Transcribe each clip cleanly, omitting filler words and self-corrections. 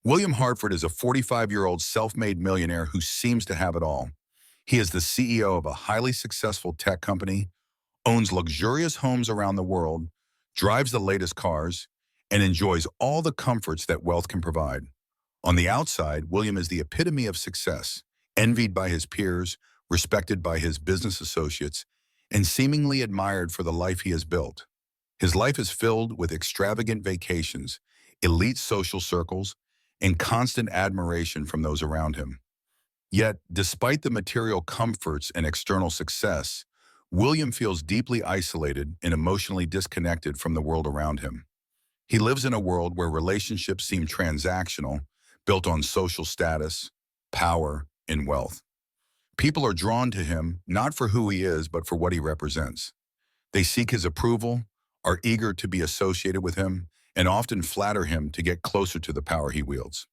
William Hartford is a 45-year-old self-made millionaire who seems to have it all. He is the CEO of a highly successful tech company, owns luxurious homes around the world, drives the latest cars, and enjoys all the comforts that wealth can provide. On the outside, William is the epitome of success, envied by his peers, respected by his business associates, and seemingly admired for the life he has built. His life is filled with extravagant vacations, elite social circles, and constant admiration from those around him. Yet, despite the material comforts and external success, William feels deeply isolated and emotionally disconnected from the world around him. He lives in a world where relationships seem transactional, built on social status, power, and wealth. People are drawn to him not for who he is, but for what he represents. They seek his approval, are eager to be associated with him, and often flatter him to get closer to the power he wields.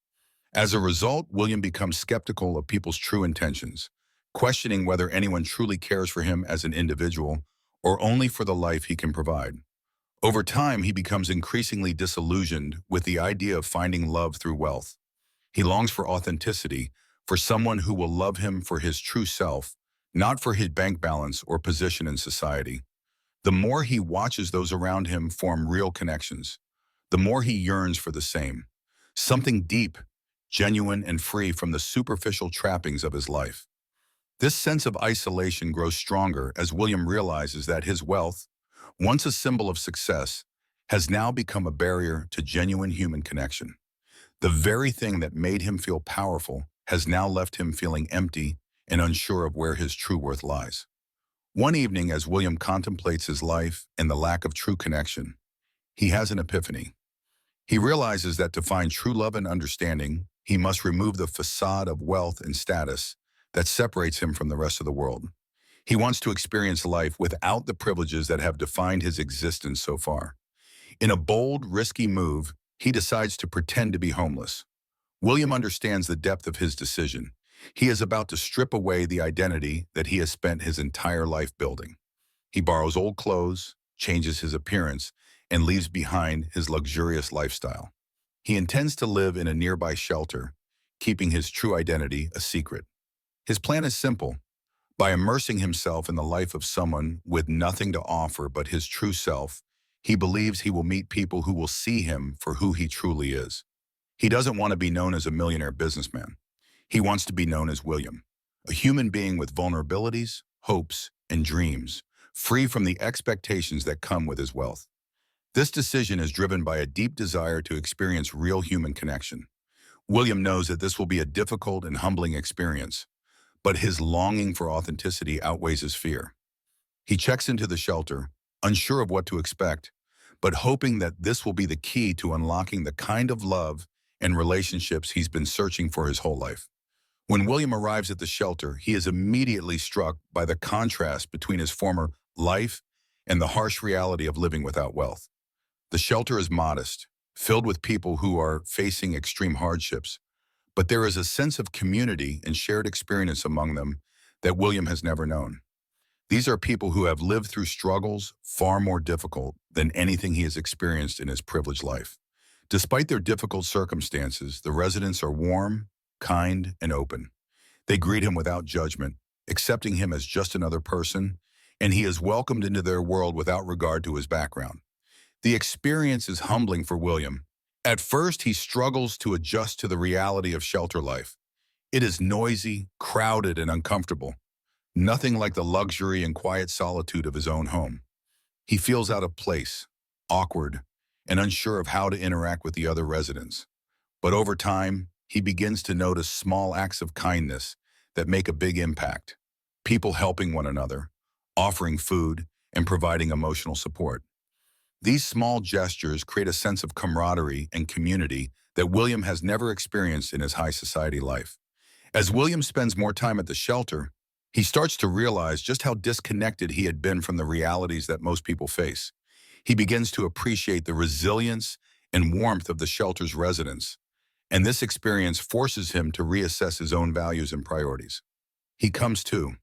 As a result, William becomes skeptical of people's true intentions, questioning whether anyone truly cares for him as an individual or only for the life he can provide. Over time, he becomes increasingly disillusioned with the idea of finding love through wealth. He longs for authenticity, for someone who will love him for his true self, not for his bank balance or position in society. The more he watches those around him form real connections, the more he yearns for the same, something deep, genuine, and free from the superficial trappings of his life. This sense of isolation grows stronger as William realizes that his wealth, once a symbol of success, has now become a barrier to genuine human connection. The very thing that made him feel powerful has now left him feeling empty and unsure of where his true worth lies. One evening, as William contemplates his life and the lack of true connection, he has an epiphany. He realizes that to find true love and understanding, he must remove the facade of wealth and status that separates him from the rest of the world. He wants to experience life without the privileges that have defined his existence so far. In a bold, risky move, he decides to pretend to be homeless. William understands the depth of his decision. He is about to strip away the identity that he has spent his entire life building. He borrows old clothes, changes his appearance, and leaves behind his luxurious lifestyle. He intends to live in a nearby shelter, keeping his true identity a secret. His plan is simple. By immersing himself in the life of someone with nothing to offer but his true self, he believes he will meet people who will see him for who he truly is. He doesn't want to be known as a millionaire businessman. He wants to be known as William, a human being with vulnerabilities, hopes, and dreams, free from the expectations that come with his wealth. This decision is driven by a deep desire to experience real human connection. William knows that this will be a difficult and humbling experience, but his longing for authenticity outweighs his fear. He checks into the shelter, unsure of what to expect, but hoping that this will be the key to unlocking the kind of love and relationships he's been searching for his whole life. When William arrives at the shelter, he is immediately struck by the contrast between his former life and the harsh reality of living without wealth. The shelter is modest, filled with people who are facing extreme hardships, but there is a sense of community and shared experience among them that William has never known. These are people who have lived through struggles far more difficult than anything he has experienced in his privileged life. Despite their difficult circumstances, the residents are warm, kind, and open. They greet him without judgment, accepting him as just another person, and he is welcomed into their world without regard to his background. The experience is humbling for William. At first, he struggles to adjust to the reality of shelter life. It is noisy, crowded, and uncomfortable. Nothing like the luxury and quiet solitude of his own home. He feels out of place, awkward, and unsure of how to interact with the other residents. But over time, he begins to notice small acts of kindness that make a big impact. People helping one another, offering food, and providing emotional support. These small gestures create a sense of camaraderie and community that William has never experienced in his high society life. As William spends more time at the shelter, he starts to realize just how disconnected he had been from the realities that most people face. He begins to appreciate the resilience and warmth of the shelter's residents, and this experience forces him to reassess his own values and priorities. He comes to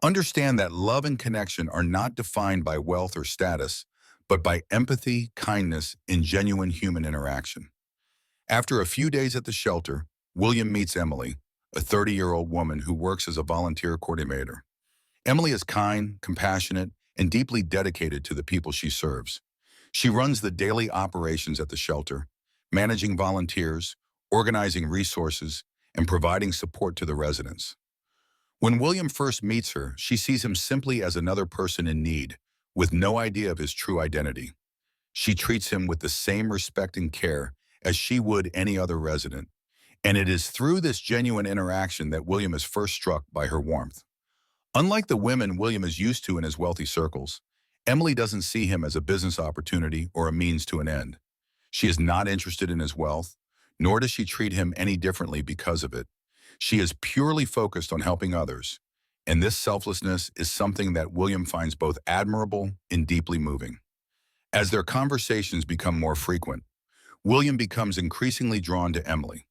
understand that love and connection are not defined by wealth or status, but by empathy, kindness, and genuine human interaction. After a few days at the shelter, William meets Emily, a 30-year-old woman who works as a volunteer coordinator. Emily is kind, compassionate, and deeply dedicated to the people she serves. She runs the daily operations at the shelter, managing volunteers, organizing resources, and providing support to the residents. When William first meets her, she sees him simply as another person in need, with no idea of his true identity. She treats him with the same respect and care as she would any other resident, and it is through this genuine interaction that William is first struck by her warmth. Unlike the women William is used to in his wealthy circles, Emily doesn't see him as a business opportunity or a means to an end. She is not interested in his wealth, nor does she treat him any differently because of it. She is purely focused on helping others, and this selflessness is something that William finds both admirable and deeply moving. As their conversations become more frequent, William becomes increasingly drawn to Emily.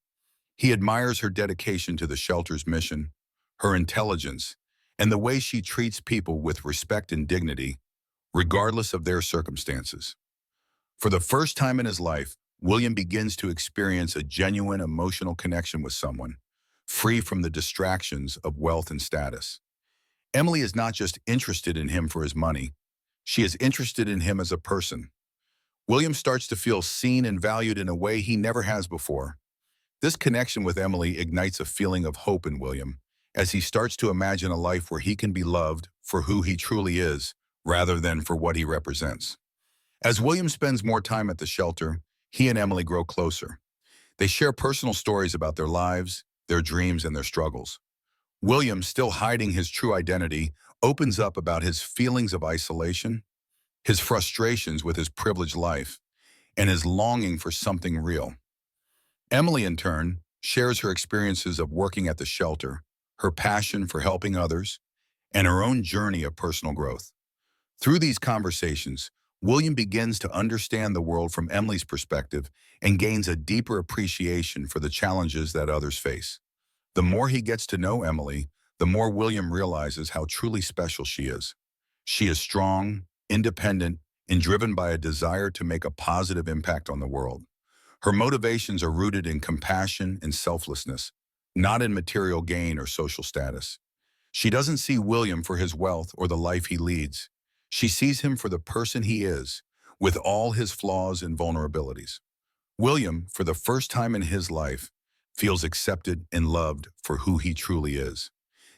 He admires her dedication to the shelter's mission, her intelligence, and the way she treats people with respect and dignity, regardless of their circumstances. For the first time in his life, William begins to experience a genuine emotional connection with someone, free from the distractions of wealth and status. Emily is not just interested in him for his money, she is interested in him as a person. William starts to feel seen and valued in a way he never has before. This connection with Emily ignites a feeling of hope in William, as he starts to imagine a life where he can be loved for who he truly is, rather than for what he represents. As William spends more time at the shelter, he and Emily grow closer. They share personal stories about their lives, their dreams, and their struggles. William, still hiding his true identity, opens up about his feelings of isolation, his frustrations with his privileged life, and his longing for something real. Emily, in turn, shares her experiences of working at the shelter, her passion for helping others, and her own journey of personal growth. Through these conversations, William begins to understand the world from Emily's perspective and gains a deeper appreciation for the challenges that others face. The more he gets to know Emily, the more William realizes how truly special she is. She is strong, independent, and driven by a desire to make a positive impact on the world. Her motivations are rooted in compassion and selflessness, not in material gain or social status. She doesn't see William for his wealth or the life he leads. She sees him for the person he is, with all his flaws and vulnerabilities. William, for the first time in his life, feels accepted and loved for who he truly is.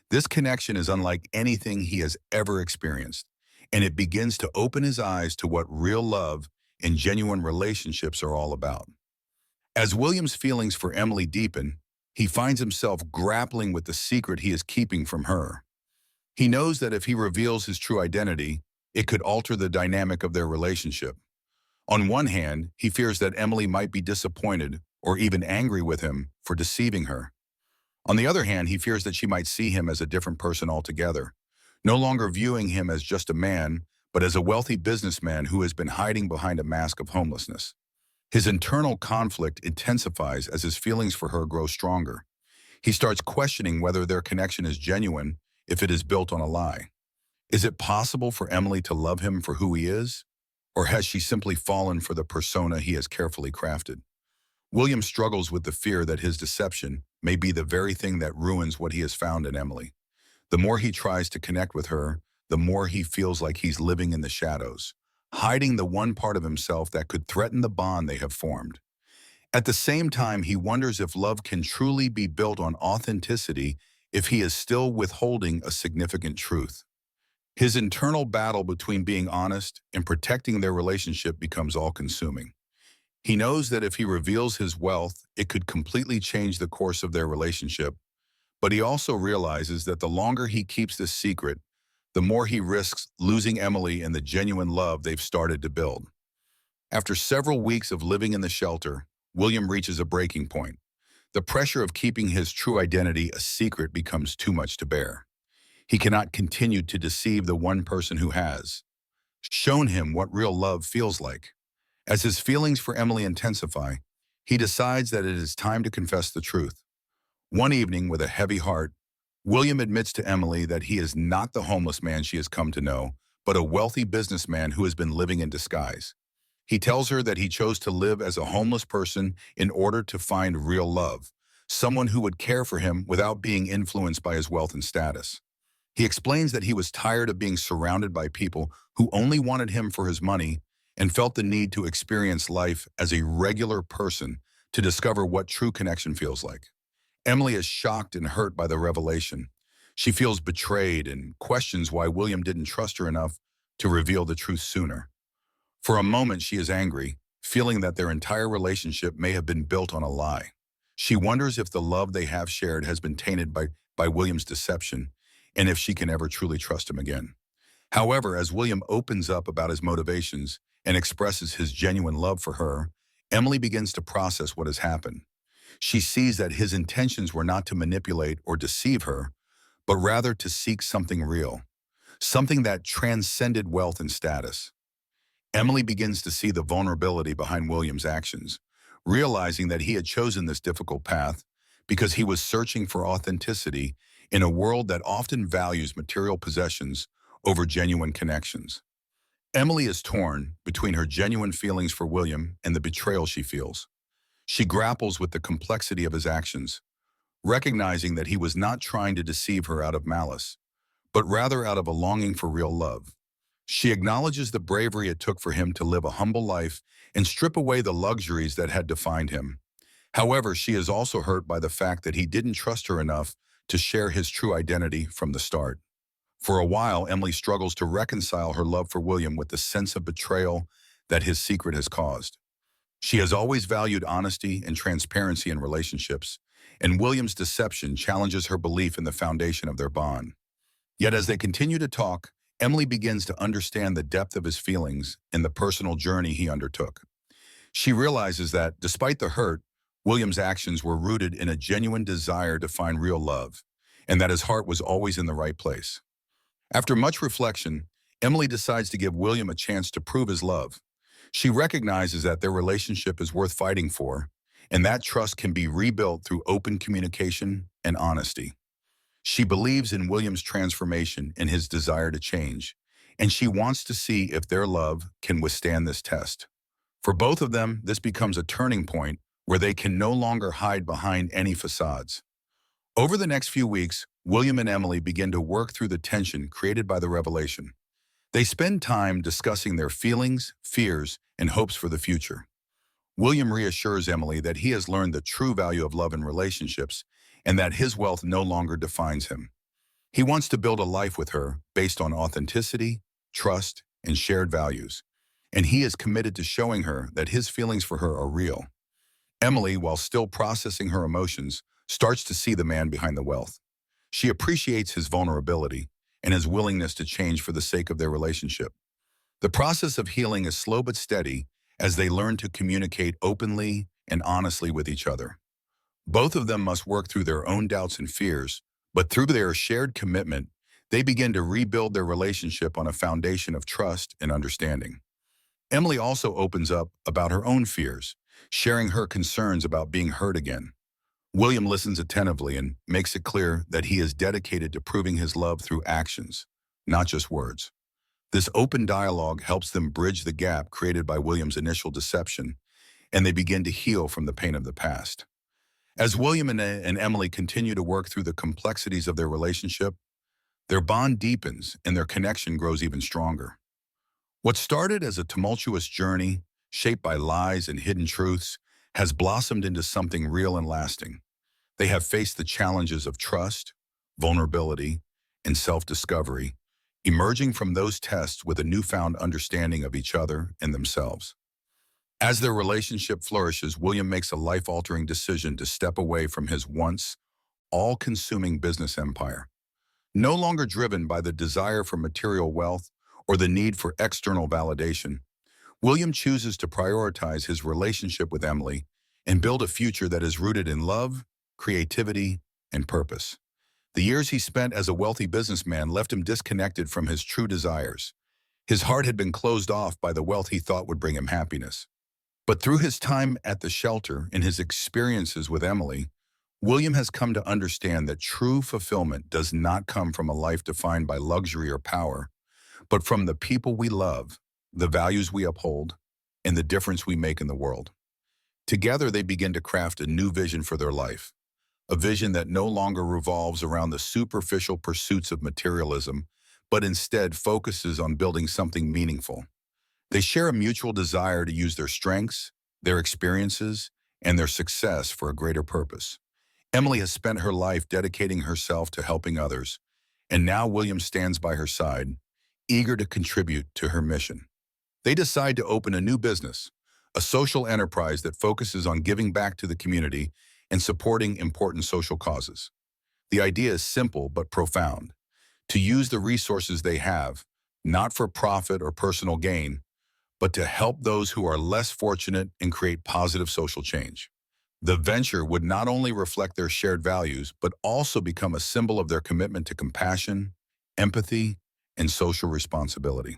This connection is unlike anything he has ever experienced, and it begins to open his eyes to what real love and genuine relationships are all about. As William's feelings for Emily deepen, he finds himself grappling with the secret he is keeping from her. He knows that if he reveals his true identity, it could alter the dynamic of their relationship. On one hand, he fears that Emily might be disappointed or even angry with him for deceiving her. On the other hand, he fears that she might see him as a different person altogether, no longer viewing him as just a man, but as a wealthy businessman who has been hiding behind a mask of homelessness. His internal conflict intensifies as his feelings for her grow stronger. He starts questioning whether their connection is genuine if it is built on a lie. Is it possible for Emily to love him for who he is? Or has she simply fallen for the persona he has carefully crafted? William struggles with the fear that his deception may be the very thing that ruins what he has found in Emily. The more he tries to connect with her, the more he feels like he's living in the shadows, hiding the one part of himself that could threaten the bond they have formed. At the same time, he wonders if love can truly be built on authenticity if he is still withholding a significant truth. His internal battle between being honest and protecting their relationship becomes all-consuming. He knows that if he reveals his wealth, it could completely change the course of their relationship, but he also realizes that the longer he keeps this secret, the more he risks losing Emily and the genuine love they've started to build. After several weeks of living in the shelter, William reaches a breaking point. The pressure of keeping his true identity a secret becomes too much to bear. He cannot continue to deceive the one person who has shown him what real love feels like. As his feelings for Emily intensify, he decides that it is time to confess the truth. One evening, with a heavy heart, William admits to Emily that he is not the homeless man she has come to know, but a wealthy businessman who has been living in disguise. He tells her that he chose to live as a homeless person in order to find real love, someone who would care for him without being influenced by his wealth and status. He explains that he was tired of being surrounded by people who only wanted him for his money and felt the need to experience life as a regular person to discover what true connection feels like. Emily is shocked and hurt by the revelation. She feels betrayed and questions why William didn't trust her enough to reveal the truth sooner. For a moment, she is angry, feeling that their entire relationship may have been built on a lie. She wonders if the love they have shared has been tainted by William's deception and if she can ever truly trust him again. However, as William opens up about his motivations and expresses his genuine love for her, Emily begins to process what has happened. She sees that his intentions were not to manipulate or deceive her, but rather to seek something real, something that transcended wealth and status. Emily begins to see the vulnerability behind William's actions, realizing that he had chosen this difficult path because he was searching for authenticity in a world that often values material possessions over genuine connections. Emily is torn between her genuine feelings for William and the betrayal she feels. She grapples with the complexity of his actions, recognizing that he was not trying to deceive her out of malice, but rather out of a longing for real love. She acknowledges the bravery it took for him to live a humble life and strip away the luxuries that had defined him. However, she is also hurt by the fact that he didn't trust her enough to share his true identity from the start. For a while, Emily struggles to reconcile her love for William with the sense of betrayal that his secret has caused. She has always valued honesty and transparency in relationships, and William's deception challenges her belief in the foundation of their bond. Yet as they continue to talk, Emily begins to understand the depth of his feelings and the personal journey he undertook. She realizes that, despite the hurt, William's actions were rooted in a genuine desire to find real love, and that his heart was always in the right place. After much reflection, Emily decides to give William a chance to prove his love. She recognizes that their relationship is worth fighting for, and that trust can be rebuilt through open communication and honesty. She believes in William's transformation and his desire to change, and she wants to see if their love can withstand this test. For both of them, this becomes a turning point where they can no longer hide behind any facades. Over the next few weeks, William and Emily begin to work through the tension created by the revelation. They spend time discussing their feelings, fears, and hopes for the future. William reassures Emily that he has learned the true value of love in relationships and that his wealth no longer defines him. He wants to build a life with her based on authenticity, trust, and shared values, and he is committed to showing her that his feelings for her are real. Emily, while still processing her emotions, starts to see the man behind the wealth. She appreciates his vulnerability and his willingness to change for the sake of their relationship. The process of healing is slow but steady as they learn to communicate openly and honestly with each other. Both of them must work through their own doubts and fears, but through their shared commitment, they begin to rebuild their relationship on a foundation of trust and understanding. Emily also opens up about her own fears, sharing her concerns about being hurt again. William listens attentively and makes it clear that he is dedicated to proving his love through actions, not just words. This open dialogue helps them bridge the gap created by William's initial deception, and they begin to heal from the pain of the past. As William and Emily continue to work through the complexities of their relationship, their bond deepens and their connection grows even stronger. What started as a tumultuous journey, shaped by lies and hidden truths, has blossomed into something real and lasting. They have faced the challenges of trust, vulnerability, and self-discovery, emerging from those tests with a newfound understanding of each other and themselves. As their relationship flourishes, William makes a life-altering decision to step away from his once all-consuming business empire. No longer driven by the desire for material wealth or the need for external validation, William chooses to prioritize his relationship with Emily and build a future that is rooted in love, creativity, and purpose. The years he spent as a wealthy businessman left him disconnected from his true desires. His heart had been closed off by the wealth he thought would bring him happiness. But through his time at the shelter and his experiences with Emily, William has come to understand that true fulfillment does not come from a life defined by luxury or power, but from the people we love, the values we uphold, and the difference we make in the world. Together, they begin to craft a new vision for their life, a vision that no longer revolves around the superficial pursuits of materialism, but instead focuses on building something meaningful. They share a mutual desire to use their strengths, their experiences, and their success for a greater purpose. Emily has spent her life dedicating herself to helping others, and now William stands by her side, eager to contribute to her mission. They decide to open a new business, a social enterprise that focuses on giving back to the community and supporting important social causes. The idea is simple but profound: to use the resources they have, not for profit or personal gain, but to help those who are less fortunate and create positive social change. The venture would not only reflect their shared values, but also become a symbol of their commitment to compassion, empathy, and social responsibility.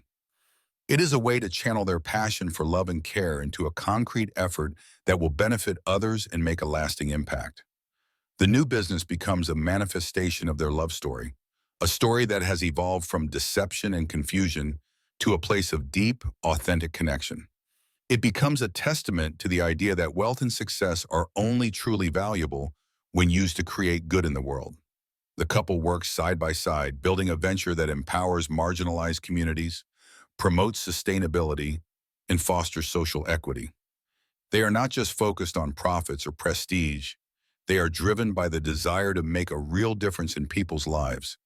It is a way to channel their passion for love and care into a concrete effort that will benefit others and make a lasting impact. The new business becomes a manifestation of their love story, a story that has evolved from deception and confusion to a place of deep, authentic connection. It becomes a testament to the idea that wealth and success are only truly valuable when used to create good in the world. The couple works side by side, building a venture that empowers marginalized communities, promotes sustainability, and fosters social equity. They are not just focused on profits or prestige. They are driven by the desire to make a real difference in people's lives,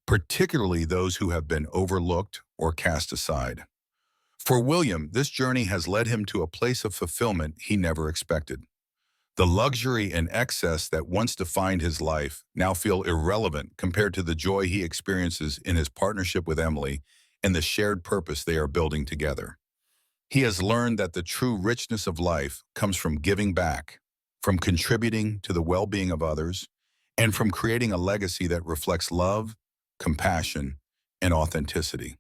particularly those who have been overlooked or cast aside. For William, this journey has led him to a place of fulfillment he never expected. The luxury and excess that once defined his life now feel irrelevant compared to the joy he experiences in his partnership with Emily and the shared purpose they are building together. He has learned that the true richness of life comes from giving back, from contributing to the well-being of others, and from creating a legacy that reflects love, compassion, and authenticity.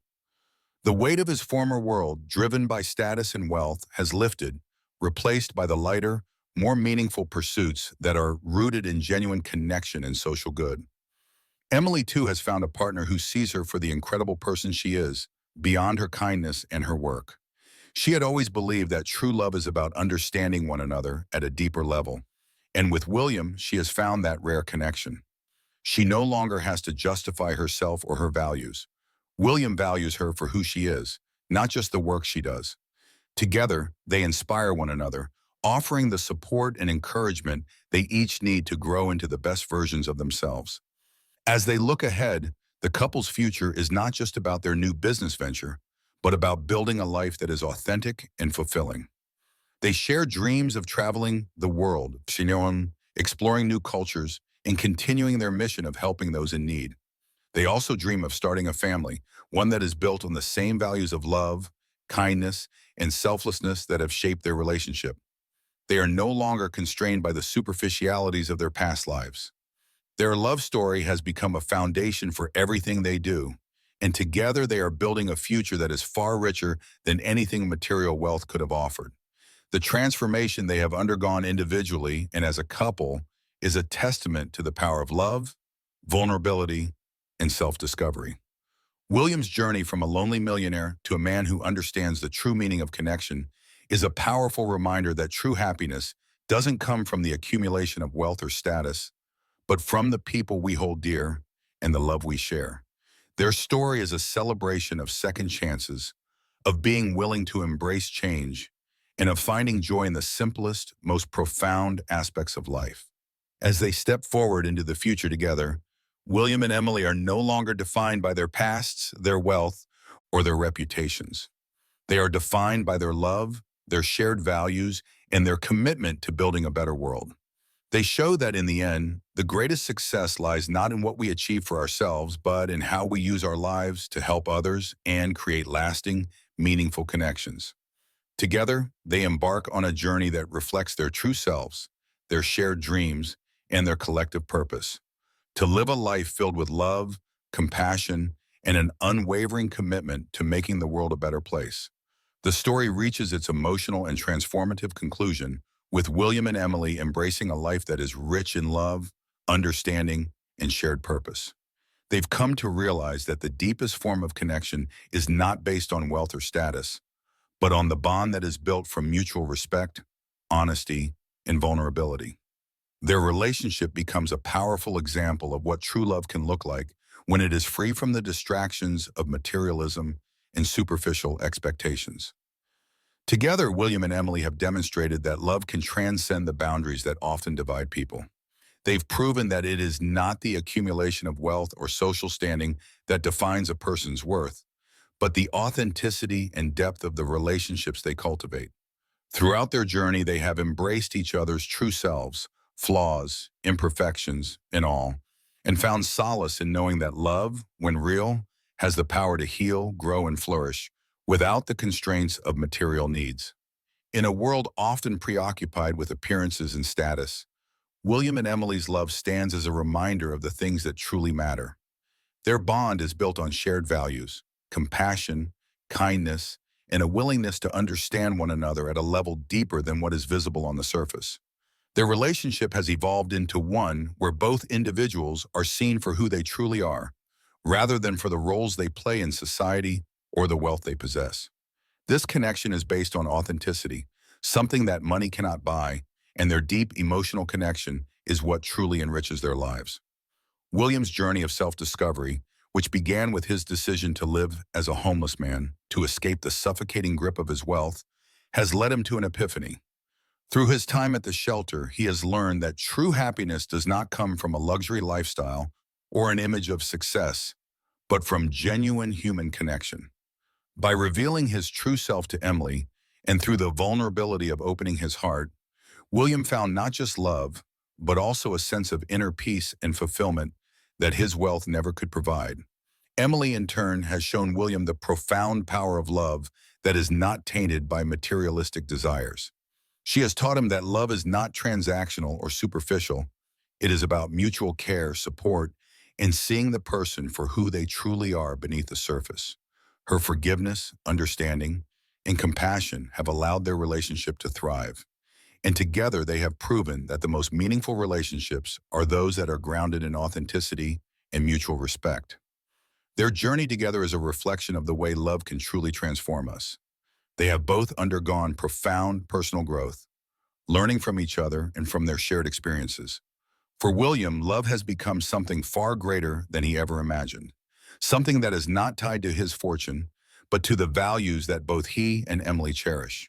The weight of his former world, driven by status and wealth, has lifted, replaced by the lighter, more meaningful pursuits that are rooted in genuine connection and social good. Emily, too, has found a partner who sees her for the incredible person she is, beyond her kindness and her work. She had always believed that true love is about understanding one another at a deeper level, and with William, she has found that rare connection. She no longer has to justify herself or her values. William values her for who she is, not just the work she does. Together, they inspire one another, offering the support and encouragement they each need to grow into the best versions of themselves. As they look ahead, the couple's future is not just about their new business venture, but about building a life that is authentic and fulfilling. They share dreams of traveling the world, exploring new cultures, and continuing their mission of helping those in need. They also dream of starting a family, one that is built on the same values of love, kindness, and selflessness that have shaped their relationship. They are no longer constrained by the superficialities of their past lives. Their love story has become a foundation for everything they do, and together they are building a future that is far richer than anything material wealth could have offered. The transformation they have undergone individually and as a couple is a testament to the power of love, vulnerability, and self-discovery. William's journey from a lonely millionaire to a man who understands the true meaning of connection is a powerful reminder that true happiness doesn't come from the accumulation of wealth or status, but from the people we hold dear and the love we share. Their story is a celebration of second chances, of being willing to embrace change, and of finding joy in the simplest, most profound aspects of life. As they step forward into the future together, William and Emily are no longer defined by their pasts, their wealth, or their reputations. They are defined by their love, their shared values, and their commitment to building a better world. They show that in the end, the greatest success lies not in what we achieve for ourselves, but in how we use our lives to help others and create lasting, meaningful connections. Together, they embark on a journey that reflects their true selves, their shared dreams, and their collective purpose: to live a life filled with love, compassion, and an unwavering commitment to making the world a better place. The story reaches its emotional and transformative conclusion with William and Emily embracing a life that is rich in love, understanding, and shared purpose. They've come to realize that the deepest form of connection is not based on wealth or status, but on the bond that is built from mutual respect, honesty, and vulnerability. Their relationship becomes a powerful example of what true love can look like when it is free from the distractions of materialism and superficial expectations. Together, William and Emily have demonstrated that love can transcend the boundaries that often divide people. They've proven that it is not the accumulation of wealth or social standing that defines a person's worth, but the authenticity and depth of the relationships they cultivate. Throughout their journey, they have embraced each other's true selves, flaws, imperfections, and all, and found solace in knowing that love, when real, has the power to heal, grow, and flourish without the constraints of material needs. In a world often preoccupied with appearances and status, William and Emily's love stands as a reminder of the things that truly matter. Their bond is built on shared values, compassion, kindness, and a willingness to understand one another at a level deeper than what is visible on the surface. Their relationship has evolved into one where both individuals are seen for who they truly are, rather than for the roles they play in society or the wealth they possess. This connection is based on authenticity, something that money cannot buy, and their deep emotional connection is what truly enriches their lives. William's journey of self-discovery, which began with his decision to live as a homeless man to escape the suffocating grip of his wealth, has led him to an epiphany. Through his time at the shelter, he has learned that true happiness does not come from a luxury lifestyle or an image of success, but from genuine human connection. By revealing his true self to Emily, and through the vulnerability of opening his heart, William found not just love, but also a sense of inner peace and fulfillment that his wealth never could provide. Emily, in turn, has shown William the profound power of love that is not tainted by materialistic desires. She has taught him that love is not transactional or superficial. It is about mutual care, support, and seeing the person for who they truly are beneath the surface. Her forgiveness, understanding, and compassion have allowed their relationship to thrive. And together they have proven that the most meaningful relationships are those that are grounded in authenticity and mutual respect. Their journey together is a reflection of the way love can truly transform us. They have both undergone profound personal growth, learning from each other and from their shared experiences. For William, love has become something far greater than he ever imagined, something that is not tied to his fortune, but to the values that both he and Emily cherish.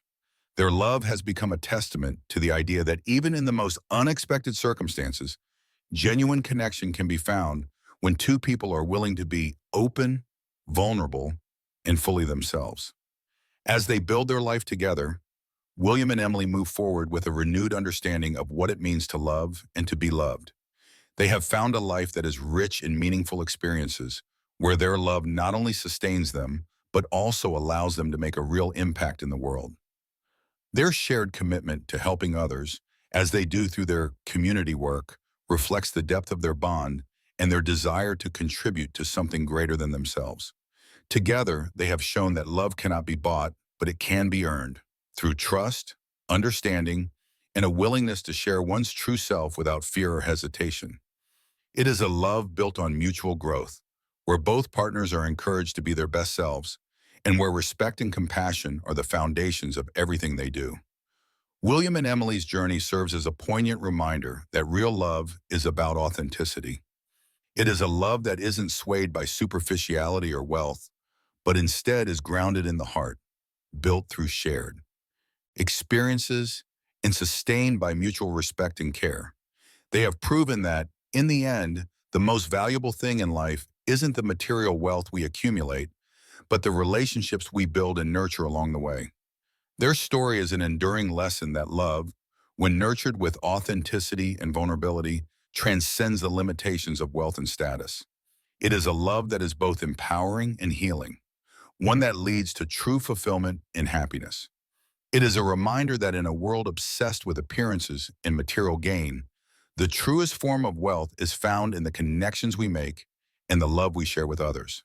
Their love has become a testament to the idea that even in the most unexpected circumstances, genuine connection can be found when two people are willing to be open, vulnerable, and fully themselves. As they build their life together, William and Emily move forward with a renewed understanding of what it means to love and to be loved. They have found a life that is rich in meaningful experiences, where their love not only sustains them, but also allows them to make a real impact in the world. Their shared commitment to helping others, as they do through their community work, reflects the depth of their bond and their desire to contribute to something greater than themselves. Together, they have shown that love cannot be bought, but it can be earned through trust, understanding, and a willingness to share one's true self without fear or hesitation. It is a love built on mutual growth, where both partners are encouraged to be their best selves, and where respect and compassion are the foundations of everything they do. William and Emily's journey serves as a poignant reminder that real love is about authenticity. It is a love that isn't swayed by superficiality or wealth, but instead is grounded in the heart, built through shared experiences and sustained by mutual respect and care. They have proven that, in the end, the most valuable thing in life isn't the material wealth we accumulate, but the relationships we build and nurture along the way. Their story is an enduring lesson that love, when nurtured with authenticity and vulnerability, transcends the limitations of wealth and status. It is a love that is both empowering and healing, one that leads to true fulfillment and happiness. It is a reminder that in a world obsessed with appearances and material gain, the truest form of wealth is found in the connections we make and the love we share with others.